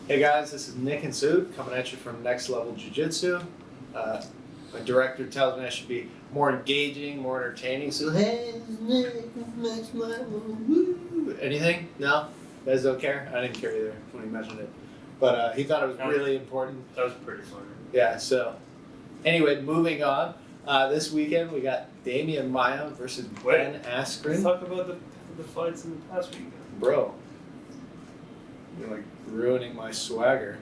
Hey guys, this is Nick and Sue coming at you from Nxt Lvl Jiu-Jitsu. My director tells me I should be more engaging, more entertaining. So hey, Nick, Next Level, woo! Anything? No? You guys don't care? I didn't care either when he mentioned it. But he thought it was really important. That was pretty funny. Yeah, so anyway, moving on. This weekend we got Demian Maia versus Ben Askren. Let's talk about the fights in the past weekend. Bro, you're like ruining my swagger.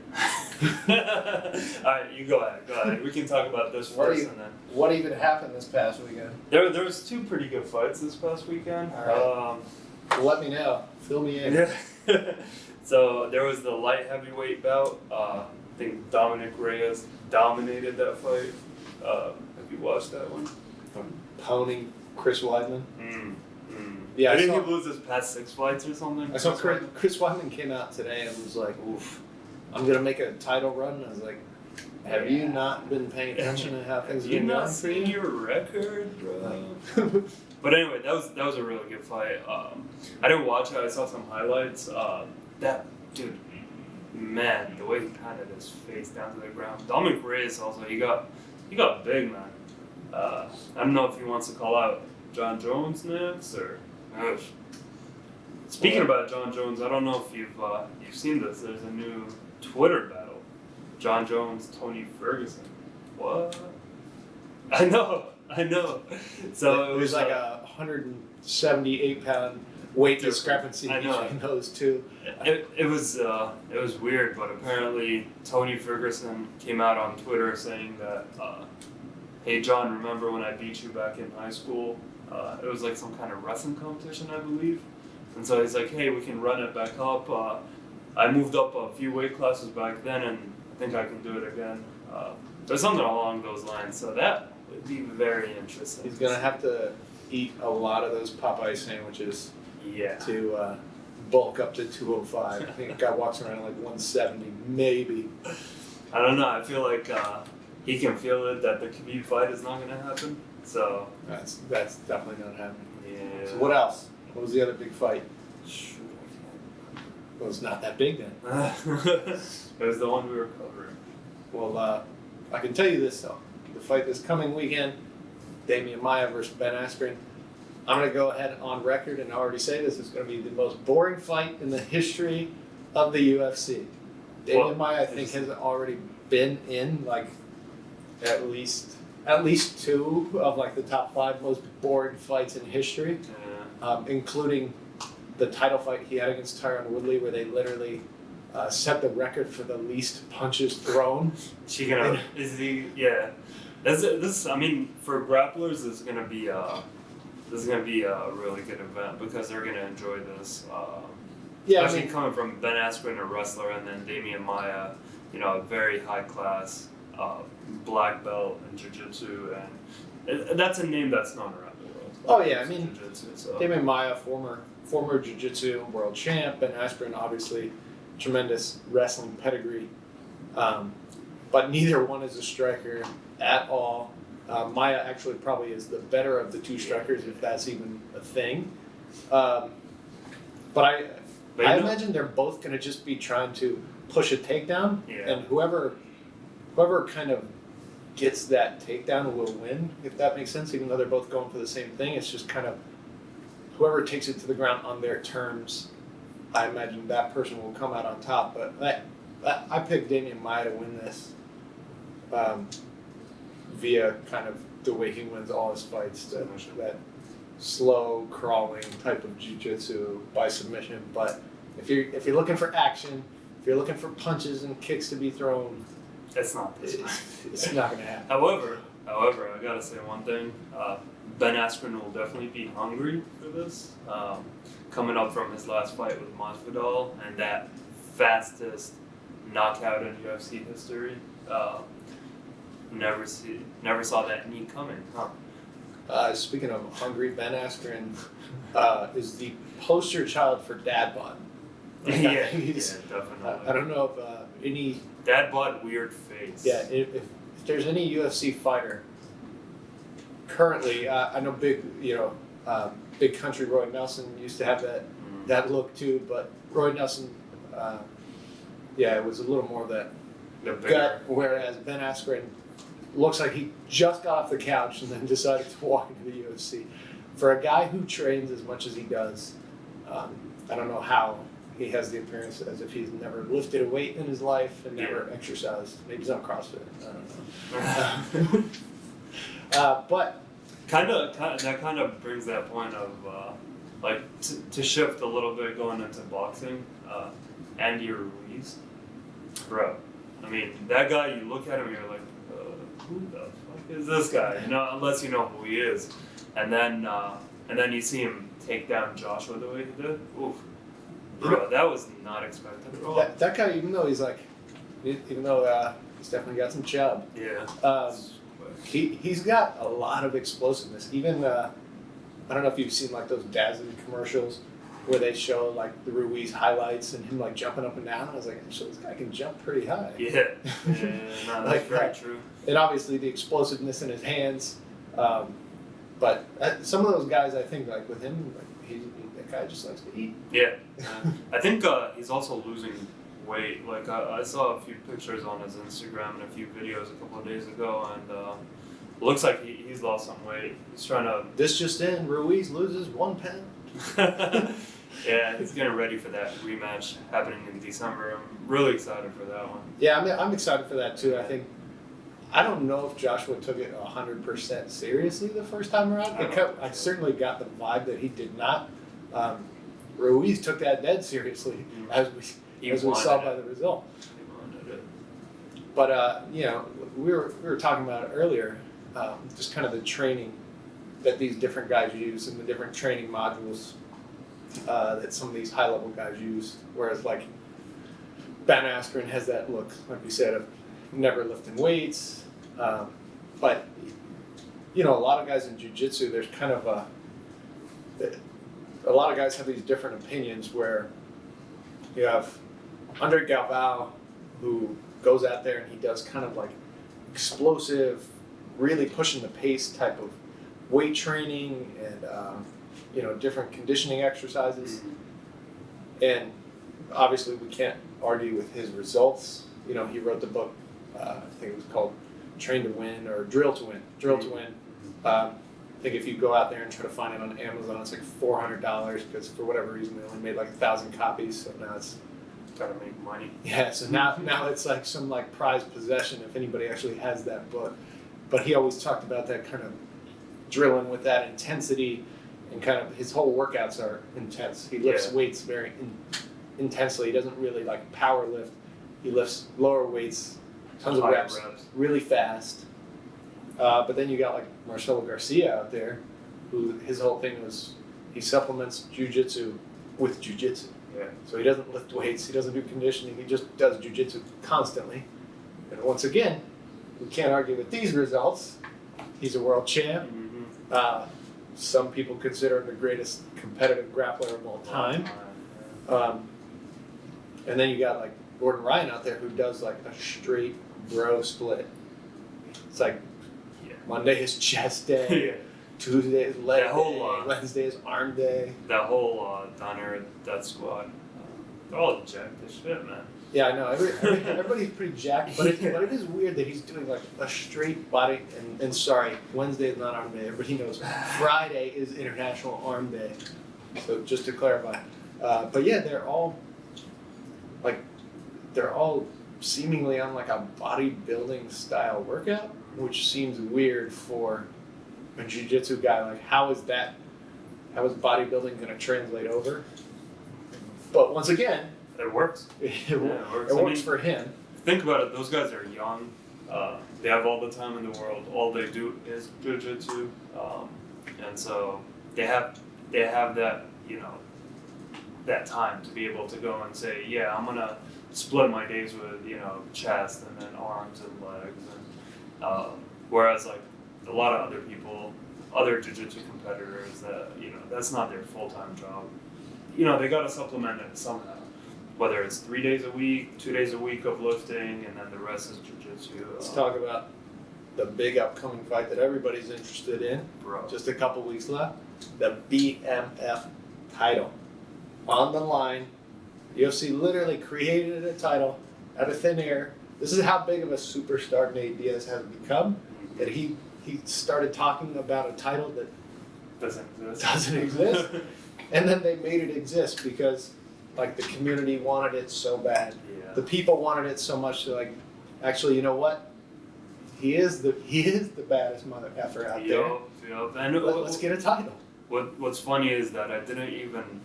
Alright, you go ahead. We can talk about this first and then. What even happened this past weekend? There was two pretty good fights this past weekend. All right. Let me know. Fill me in. So there was the light heavyweight bout. I think Dominic Reyes dominated that fight. Have you watched that one? Poning Chris Weidman. Yeah, didn't he lose his past 6 fights or something? I saw Chris Weidman came out today and was like, "Oof, I'm gonna make a title run." And I was like, "Have you not been paying attention to how things have been going for you? Have you not seen your record, bro?" But anyway, that was a really good fight. I didn't watch it. I saw some highlights. That dude, man, the way he pounded his face down to the ground. Dominic Reyes also, he got big, man. I don't know if he wants to call out John Jones next or. Speaking about John Jones, I don't know if you've seen this. There's a new Twitter battle. John Jones, Tony Ferguson. What? I know. So it was like a 178-pound weight discrepancy between those two. It was weird, but apparently Tony Ferguson came out on Twitter saying that, "Hey John, remember when I beat you back in high school?" It was like some kind of wrestling competition, I believe. And so he's like, "Hey, we can run it back up. I moved up a few weight classes back then, and I think I can do it again." There's something along those lines. So that would be very interesting. He's going to have to eat a lot of those Popeye sandwiches to bulk up to 205. I think the guy walks around like 170, maybe. I don't know. I feel like he can feel it that the Khabib fight is not going to happen. So that's definitely not happening. Yeah. So what else? What was the other big fight? Well, it's not that big then. It was the one we were covering. Well, I can tell you this though: the fight this coming weekend, Demian Maia versus Ben Askren. I'm going to go ahead on record and already say this is going to be the most boring fight in the history of the UFC. Demian Maia, I think, has already been in like at least 2 of like the top 5 most boring fights in history, including the title fight he had against Tyron Woodley, where they literally set the record for the least punches thrown. This I mean, for grapplers, this is gonna be a really good event because they're gonna enjoy this. Especially coming from Ben Askren, a wrestler, and then Demian Maia, a very high class black belt in jiu-jitsu, and that's a name that's known around the world. Oh yeah, I mean, so. Demian Maia, former jiu-jitsu world champ, and Askren obviously tremendous wrestling pedigree, but neither one is a striker at all. Maia actually probably is the better of the 2 strikers, if that's even a thing. But I imagine they're both going to just be trying to push a takedown, and whoever kind of gets that takedown will win, if that makes sense, even though they're both going for the same thing. It's just kind of whoever takes it to the ground on their terms, I imagine that person will come out on top. But I picked Demian Maia to win this via kind of the way he wins all his fights, that slow crawling type of jiu-jitsu by submission. But if you're looking for action, if you're looking for punches and kicks to be thrown, it's not going to happen. However, I gotta say one thing. Ben Askren will definitely be hungry for this. Coming up from his last fight with Masvidal and that fastest knockout in UFC history. Never saw that knee coming, huh? Speaking of hungry, Ben Askren is the poster child for dad bod. Yeah, definitely. I don't know if any dad bod weird face. Yeah, if there's any UFC fighter currently, I know big country Roy Nelson used to have that that look too. But Roy Nelson, it was a little more of that gut, whereas Ben Askren looks like he just got off the couch and then decided to walk into the UFC. For a guy who trains as much as he does, I don't know how he has the appearance as if he's never lifted a weight in his life and never exercised. Maybe he's on CrossFit. I don't know. But that kind of brings that point of to shift a little bit going into boxing. Andy Ruiz, bro. I mean, that guy. You look at him, you're like, who the fuck is this guy? You know, unless you know who he is, and then you see him take down Joshua the way he did. Oof. Bro, that was not expected at all. That guy, even though he's definitely got some chub. Yeah. He's got a lot of explosiveness. Even I don't know if you've seen like those Diaz commercials where they show like the Ruiz highlights and him like jumping up and down. I was like, so this guy can jump pretty high. Yeah. No, that's very true. And obviously the explosiveness in his hands. But some of those guys, I think, like with him, like, that guy just likes to eat. Yeah. I think he's also losing weight. Like I saw a few pictures on his Instagram and a few videos a couple of days ago, and it looks like he's lost some weight. He's trying to. This just in: Ruiz loses 1 pound. Yeah, he's getting ready for that rematch happening in December. I'm really excited for that one. Yeah, I'm excited for that too. I don't know if Joshua took it 100% seriously the first time around. I certainly got the vibe that he did not. Ruiz took that dead seriously, as we saw by the result. He wanted it. But we were talking about it earlier, just kind of the training that these different guys use and the different training modules that some of these high level guys use. Whereas like Ben Askren has that look, like we said, of never lifting weights. But a lot of guys in jiu-jitsu, there's kind of a lot of guys have these different opinions where you have Nxt Lvl who goes out there and he does kind of like explosive, really pushing the pace type of weight training and different conditioning exercises. And obviously we can't argue with his results. He wrote the book, I think it was called Train to Win or Drill to Win. I think if you go out there and try to find it on Amazon, it's like $400 because for whatever reason they only made like 1,000 copies. So now it's gotta make money. Yeah. So now it's like some like prized possession if anybody actually has that book. But he always talked about that kind of drilling with that intensity, and kind of his whole workouts are intense. He lifts weights very intensely. He doesn't really like power lift. He lifts lower weights, tons of reps, really fast. But then you got like Marcelo Garcia out there, who his whole thing was he supplements jiu-jitsu with jiu-jitsu. Yeah. So he doesn't lift weights, he doesn't do conditioning, he just does jiu-jitsu constantly. And once again, we can't argue with these results. He's a world champ. Mm-hmm. Some people consider him the greatest competitive grappler of all time. And then you got like Gordon Ryan out there who does like a straight bro split. It's like Monday is chest day, Tuesday is leg day, Wednesday is arm day. That whole Donner Death Squad, they're all jacked as shit, man. Yeah, I know. Everybody's pretty jacked, but it is weird that he's doing like a straight body. And sorry, Wednesday is not arm day. Everybody knows Friday is International Arm Day. So just to clarify, but yeah, they're all seemingly on like a bodybuilding style workout, which seems weird for a jiu-jitsu guy. Like, how is bodybuilding going to translate over? But once again, it works. It works for him. Think about it. Those guys are young. They have all the time in the world. All they do is jiu-jitsu, and so they have that that time to be able to go and say, yeah, I'm gonna split my days with chest and then arms and legs, and whereas like a lot of other people, other jiu-jitsu competitors, that that's not their full-time job. They gotta supplement it somehow. Whether it's 3 days a week, 2 days a week of lifting, and then the rest is jiu-jitsu. Let's talk about the big upcoming fight that everybody's interested in. Bro. Just a couple weeks left. The BMF title. on the line. UFC literally created a title out of thin air. This is how big of a superstar Nate Diaz has become, that he started talking about a title that doesn't exist. And then they made it exist because like the community wanted it so bad. Yeah. The people wanted it so much, they're like, actually, you know what? He is the baddest mother effer out there. Yup. And Let's get a title. What's funny is that I didn't even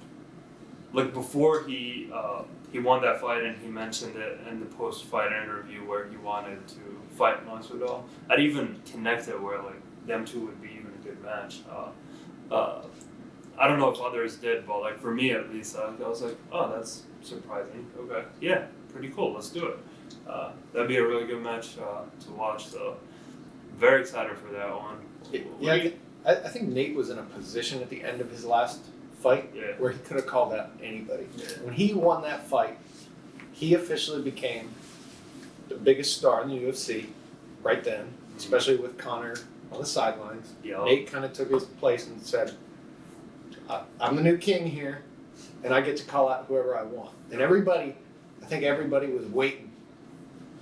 like before he won that fight and he mentioned it in the post-fight interview where he wanted to fight Masvidal. I'd even connect it where like them two would be even a good match. I don't know if others did, but like for me at least, I was like, oh, that's surprising. Okay, yeah, pretty cool. Let's do it. That'd be a really good match to watch. So very excited for that one. I think Nate was in a position at the end of his last fight where he could have called out anybody. Yeah. When he won that fight, he officially became the biggest star in the UFC right then, especially with Conor on the sidelines. Yep. Nate kind of took his place and said, I'm the new king here, and I get to call out whoever I want. And I think everybody was waiting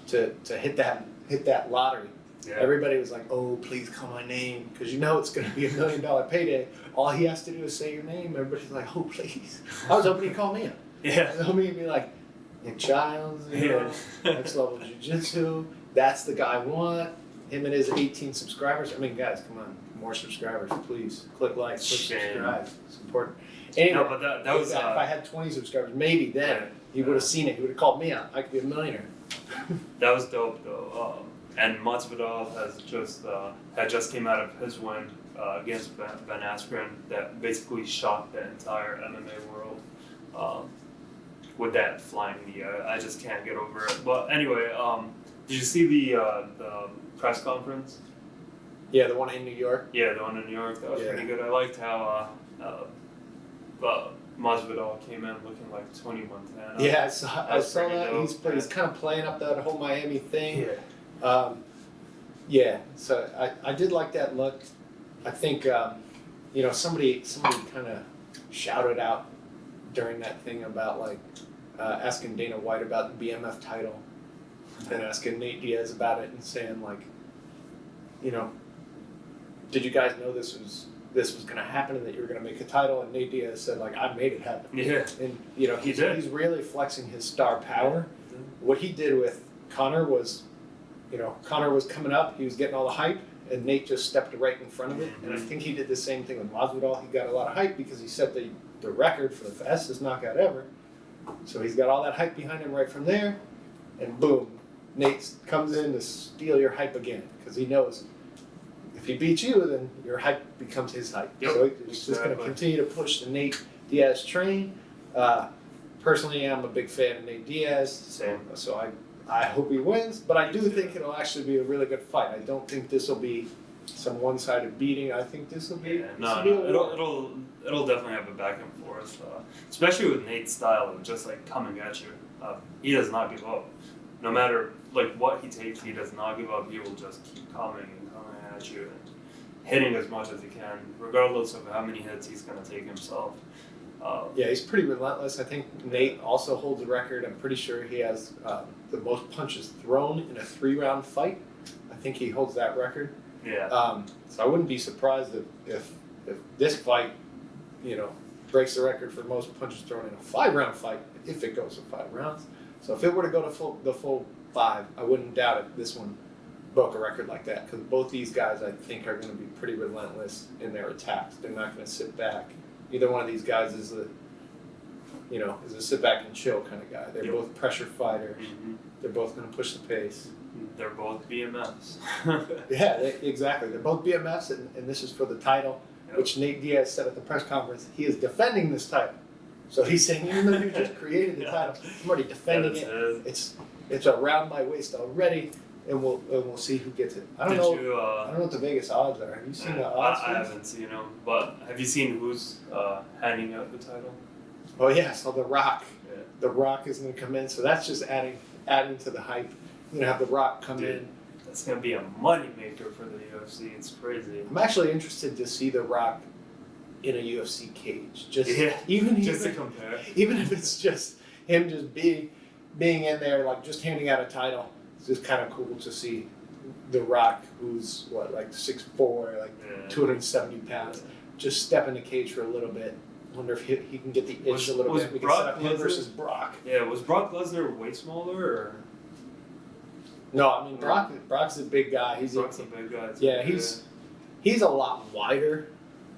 to hit that lottery. Yeah. Everybody was like, oh, please call my name, because you know it's going to be $1 million payday. All he has to do is say your name. Everybody's like, oh, please. I was hoping he'd call me up. Yeah. I was hoping he'd be like, Nick Childs, Nxt Lvl Jiu-Jitsu, that's the guy I want. Him and his 18 subscribers. I mean, guys, come on. More subscribers, please. Click like, click subscribe. It's important. Anyway, no, but that was if I had 20 subscribers, maybe then he would have seen it. He would have called me out. I could be a millionaire. That was dope, though. And Masvidal had just came out of his win against Ben Askren that basically shocked the entire MMA world with that flying knee. I just can't get over it. But anyway, did you see the press conference? Yeah, the one in New York. Yeah, the one in New York. That was pretty good. I liked how Masvidal came in looking like Tony Montana. Yeah, I saw that. He's kind of playing up that whole Miami thing. Yeah. So I did like that look. I think somebody kind of shouted out during that thing about like asking Dana White about the BMF title, and asking Nate Diaz about it, and saying like, did you guys know this was going to happen and that you were going to make a title? And Nate Diaz said like, I made it happen. Yeah. And he's really flexing his star power. Yeah. What he did with Conor was, Conor was coming up, he was getting all the hype, and Nate just stepped right in front of it. And I think he did the same thing with Masvidal. He got a lot of hype because he set the record for the fastest knockout ever. So he's got all that hype behind him right from there, and boom, Nate comes in to steal your hype again because he knows if he beats you, then your hype becomes his hype. Yep, So he's just going to continue to push the Nate Diaz train. Personally, I'm a big fan of Nate Diaz. Same. So I hope he wins, but I do think it'll actually be a really good fight. I don't think this will be some one-sided beating. I think this will be. It'll definitely have a back and forth, especially with Nate's style of just like coming at you. He does not give up. No matter like what he takes, he does not give up. He will just keep coming and coming at you and hitting as much as he can, regardless of how many hits he's going to take himself. Yeah, he's pretty relentless. I think Nate also holds a record. I'm pretty sure he has the most punches thrown in a 3-round fight. I think he holds that record. Yeah. So I wouldn't be surprised if this fight, breaks the record for most punches thrown in a 5-round fight, if it goes to 5 rounds. So if it were to go to the full 5, I wouldn't doubt if this one broke a record like that, because both these guys, I think, are going to be pretty relentless in their attacks. They're not going to sit back. Either one of these guys is a sit back and chill kind of guy. They're both pressure fighters. Mm-hmm. They're both going to push the pace. They're both BMFs. Yeah, exactly. They're both BMFs, and this is for the title, which Nate Diaz said at the press conference. He is defending this title. So he's saying, even though you just created the title, I'm already defending it. It's around my waist already, and we'll see who gets it. I don't know what the Vegas odds are. Have you seen the odds? I haven't seen them, but have you seen who's handing out the title? Oh yeah, so The Rock. Yeah. The Rock is going to come in, so that's just adding to the hype. You're going to have The Rock come in. That's going to be a money maker for the UFC. It's crazy. I'm actually interested to see The Rock in a UFC cage. Just to even compare. even if it's just him just being in there, like just handing out a title. It's just kind of cool to see The Rock, who's like 6'4", like 270 pounds, just step in the cage for a little bit. Wonder if he can get the itch a little bit. We can set up him versus Brock. Yeah, was Brock Lesnar way smaller or? No, I mean Brock's a big guy. Brock's a big guy too. Yeah, he's a lot wider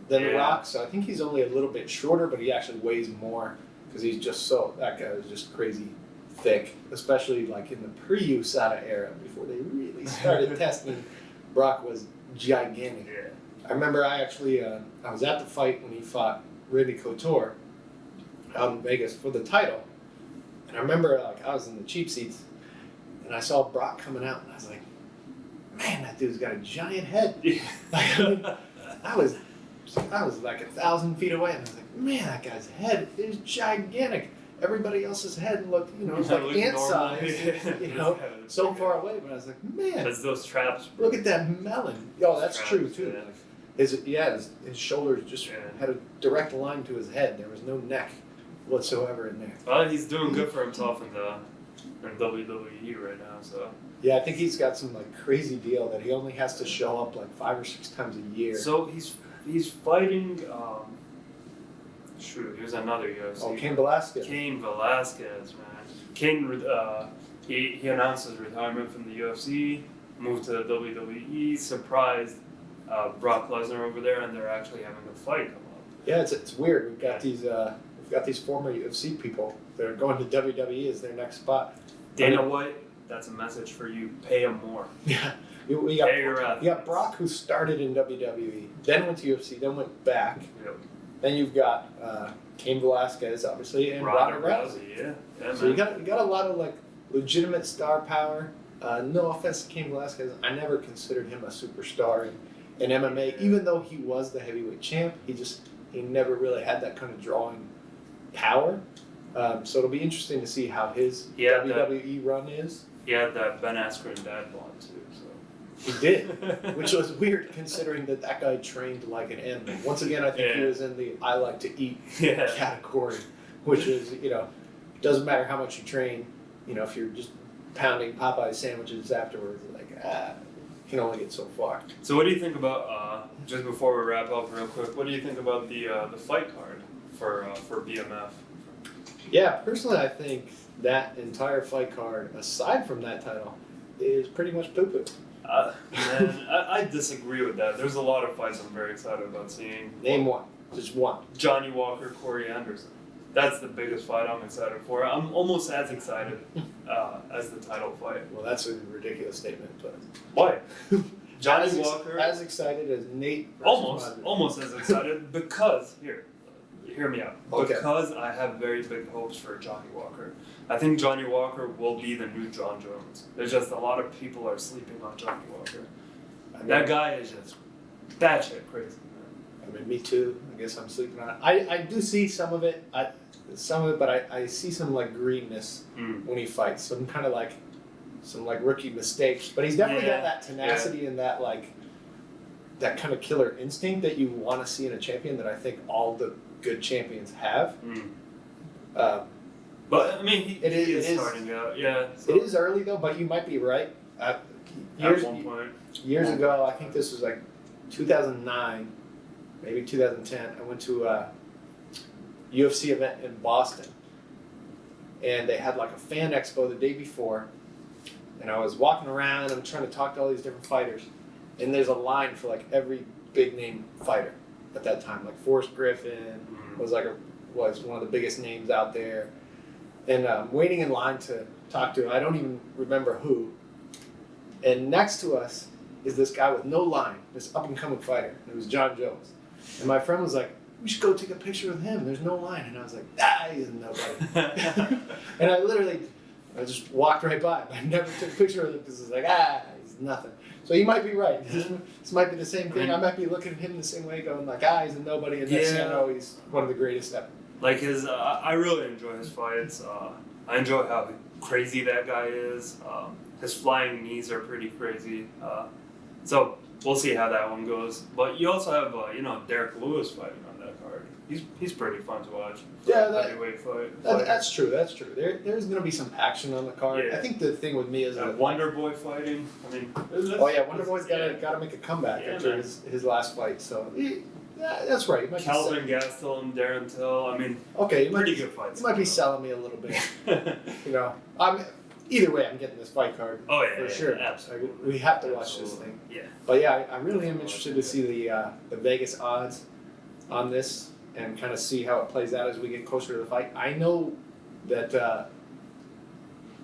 than The Rock, so I think he's only a little bit shorter, but he actually weighs more because he's just that guy is just crazy thick, especially like in the pre-USADA era before they really started testing. Brock was gigantic. Yeah. I remember I was at the fight when he fought Randy Couture out in Vegas for the title, and I remember like I was in the cheap seats and I saw Brock coming out and I was like, man, that dude's got a giant head. Like, I mean, I was like 1,000 feet away and I was like, man, that guy's head is gigantic. Everybody else's head looked, it's like ant size, so far away. But I was like, man, that's those traps. Look at that melon. Oh, that's traps, true too. His shoulders just had a direct line to his head. There was no neck whatsoever in there. Well, he's doing good for himself in WWE right now. So yeah, I think he's got some like crazy deal that he only has to show up like 5 or 6 times a year. So he's fighting. Here's another UFC. Oh, Cain Velasquez. Cain Velasquez, man. Cain, he announced his retirement from the UFC, moved to the WWE, surprised Brock Lesnar over there, and they're actually having a fight come up. Yeah, it's weird. We've got these former UFC people that are going to WWE as their next spot. Dana White, that's a message for you. Pay him more. Yeah. Pay your athletes. You got Brock, who started in WWE, then went to UFC, then went back. Yep. Then you've got Cain Velasquez, obviously, and Ronda Rousey. Yeah, so you got a lot of like legitimate star power. No offense to Cain Velasquez, I never considered him a superstar in MMA, even though he was the heavyweight champ. He never really had that kind of drawing power. So it'll be interesting to see how his WWE run is. He had that Ben Askren dad bod too. He did, which was weird considering that guy trained like an animal. Once again, I think he was in the I like to eat category, which is, doesn't matter how much you train, if you're just pounding Popeye sandwiches afterwards, like, you can only get so far. So what do you think about, just before we wrap up real quick, what do you think about the fight card for BMF? Yeah, personally, I think that entire fight card, aside from that title, is pretty much poo-poo. Man, I disagree with that. There's a lot of fights I'm very excited about seeing. Name one. Just one. Johnnie Walker, Corey Anderson. That's the biggest fight I'm excited for. I'm almost as excited as the title fight. Well, that's a ridiculous statement, but... Why? Johnnie Walker... As excited as Nate... Almost as excited because... Hear me out. Okay. Because I have very big hopes for Johnnie Walker. I think Johnnie Walker will be the new John Jones. There's just a lot of people are sleeping on Johnnie Walker. That guy is just batshit crazy, man. I mean, me too. I guess I'm sleeping on it. I do see some of it, but I see some like greenness when he fights. Some kind of like rookie mistakes. But he's definitely got that tenacity and that that kind of killer instinct that you want to see in a champion that I think all the good champions have. But I mean, it is starting out. Yeah, so. It is early though, but you might be right. At one point, years ago, I think this was like 2009, maybe 2010. I went to a UFC event in Boston, and they had like a fan expo the day before. And I was walking around. I'm trying to talk to all these different fighters, and there's a line for like every big name fighter at that time. Like Forrest Griffin was one of the biggest names out there. And I'm waiting in line to talk to, I don't even remember who. And next to us is this guy with no line, this up-and-coming fighter. And it was John Jones. And my friend was like, we should go take a picture with him. There's no line. And I was like, he's nobody. And I just walked right by him. I never took a picture with him because it's like, he's nothing. So you might be right. This might be the same thing. I might be looking at him the same way, going like, he's a nobody. And next thing I know, he's one of the greatest ever. Like I really enjoy his fights. I enjoy how crazy that guy is. His flying knees are pretty crazy. So we'll see how that one goes. But you also have Derek Lewis fighting on that he's pretty fun to watch. Yeah, heavyweight fight. That's true. That's true. There's going to be some action on the card. Yeah. I think the thing with me is that Wonder Boy fighting. I mean, oh yeah, Wonder Boy's got to make a comeback after his last fight. So yeah, that's right. You might Calvin Gastelum, Darren Till. I mean, okay, pretty good fights. You might be selling me a little bit. You know, either way, I'm getting this fight card. Oh yeah, for sure. Absolutely. We have to watch this thing. Yeah. But yeah, I really am interested to see the Vegas odds on this and kind of see how it plays out as we get closer to the fight. I know that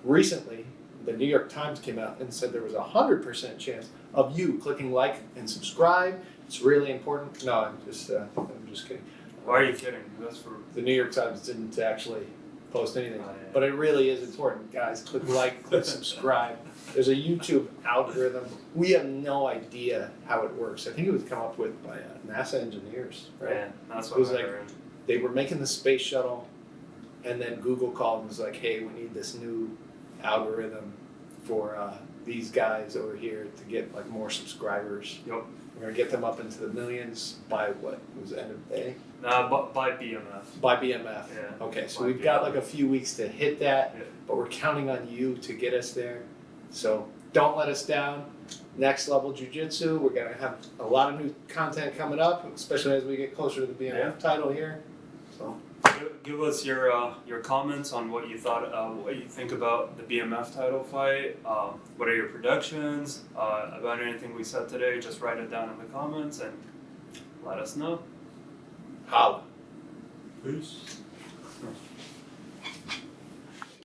recently the New York Times came out and said there was 100% chance of you clicking like and subscribe. It's really important. No, I'm just kidding. Why are you kidding? That's for the New York Times didn't actually post anything, Oh, yeah. but it really is important, guys. Click like, click subscribe. There's a YouTube algorithm. We have no idea how it works. I think it was come up with by NASA engineers, right? Yeah, that's It what was I like heard. they were making the space shuttle, and then Google called and was like, "Hey, we need this new algorithm for these guys over here to get like more subscribers. Yep. We're gonna get them up into the millions by what was the end of the day? By BMF. By BMF. Yeah. Okay, so By we've got BMF. like a few weeks to hit that, Yeah. but we're counting on you to get us there. So don't let us down. Next Level Jiu-Jitsu. We're gonna have a lot of new content coming up, especially as we get closer to the BMF title here. So Give us your comments on what you thought, what you think about the BMF title fight. What are your predictions about anything we said today? Just write it down in the comments and let us know. holla. Peace.